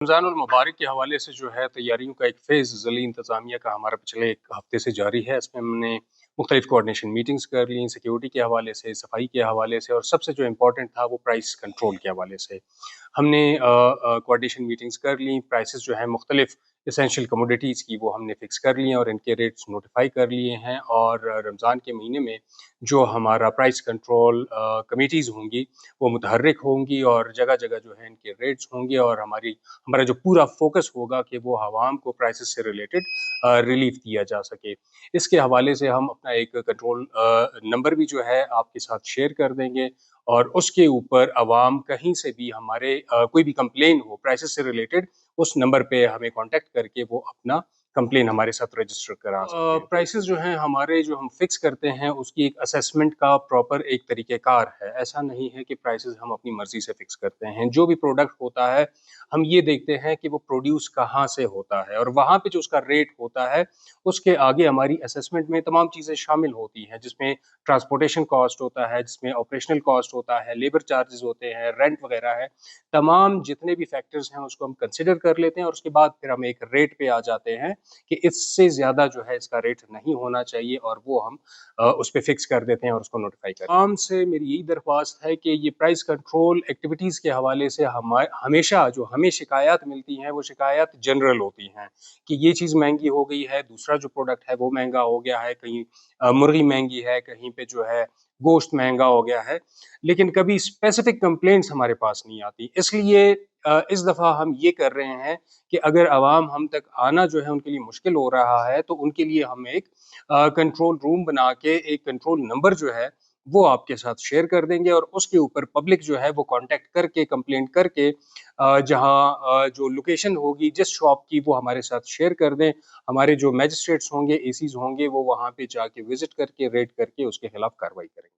रमज़ान मुबारक के हवाले से जो है तैयारियों का एक फ़ेज़ ज़िली इंतज़ामिया का हमारा पिछले 1 हफ़्ते से जारी है। इसमें हमने मुख्तलिफ़ कोऑर्डिनेशन मीटिंग्स कर ली, सिक्योरिटी के हवाले से, सफाई के हवाले से और सबसे जो इम्पोर्टेंट था वो प्राइस कंट्रोल के हवाले से। हमने कोऑर्डिनेशन मीटिंग्स कर ली, प्राइसेस जो हैं मुख्तलिफ़ एसेंशियल कमोडिटीज़ की वो हमने फ़िक्स कर ली हैं और इनके रेट्स नोटिफ़ाई कर लिए हैं। और रमज़ान के महीने में जो हमारा प्राइस कंट्रोल कमिटीज़ होंगी वो मुतहर्रिक होंगी और जगह-जगह जो है इनके रेट्स होंगे और हमारा जो पूरा फ़ोकस होगा कि वो आवाम को प्राइसेस से रिलेटेड रिलीफ़ दिया जा सके। इसके हवाले से हम अपना एक कंट्रोल नंबर भी जो है आपके साथ शेयर कर देंगे और उसके ऊपर अवाम कहीं से भी हमारे कोई भी कंप्लेन हो प्राइसेस से रिलेटेड, उस नंबर पे हमें कॉन्टैक्ट करके वो अपना कंप्लेन हमारे साथ रजिस्टर करा सकते हैं। प्राइसेस जो हैं हमारे जो हम फिक्स करते हैं उसकी एक असेसमेंट का प्रॉपर एक तरीक़ेकार है। ऐसा नहीं है कि प्राइसेस हम अपनी मर्ज़ी से फिक्स करते हैं। जो भी प्रोडक्ट होता है हम ये देखते हैं कि वो प्रोड्यूस कहाँ से होता है और वहाँ पे जो उसका रेट होता है, उसके आगे हमारी असेसमेंट में तमाम चीज़ें शामिल होती हैं, जिसमें ट्रांसपोर्टेशन कॉस्ट होता है, जिसमें ऑपरेशनल कॉस्ट होता है, लेबर चार्जेज़ होते हैं, रेंट वगैरह है। तमाम जितने भी फैक्टर्स हैं उसको हम कंसीडर कर लेते हैं और उसके बाद फिर हम एक रेट पे आ जाते हैं कि इससे ज़्यादा जो है इसका रेट नहीं होना चाहिए और वो हम उस पे फिक्स कर देते हैं और उसको नोटिफ़ाई कर आवाम से मेरी यही दरख्वास्त है कि ये प्राइस कंट्रोल एक्टिविटीज़ के हवाले से हमेशा जो हमें शिकायत मिलती हैं, वो शिकायत जनरल होती हैं कि ये चीज़ महँगी हो गई है, दूसरा जो प्रोडक्ट है वो महँगा हो गया है, कहीं मुर्गी महँगी है, कहीं पे जो है गोश्त महँगा हो गया है, लेकिन कभी स्पेसिफिक कंप्लेंट्स हमारे पास नहीं आती। इसलिए इस दफ़ा हम ये कर रहे हैं कि अगर अवाम हम तक आना जो है उनके लिए मुश्किल हो रहा है, तो उनके लिए हम एक कंट्रोल रूम बना के एक कंट्रोल नंबर जो है वो आपके साथ शेयर कर देंगे और उसके ऊपर पब्लिक जो है वो कॉन्टैक्ट करके कंप्लेंट करके जहाँ जो लोकेशन होगी जिस शॉप की वो हमारे साथ शेयर कर दें। हमारे जो मैजिस्ट्रेट्स होंगे, एसीज़ होंगे वो वहाँ पे जाके विज़िट करके रेड करके उसके खिलाफ कार्रवाई करेंगे।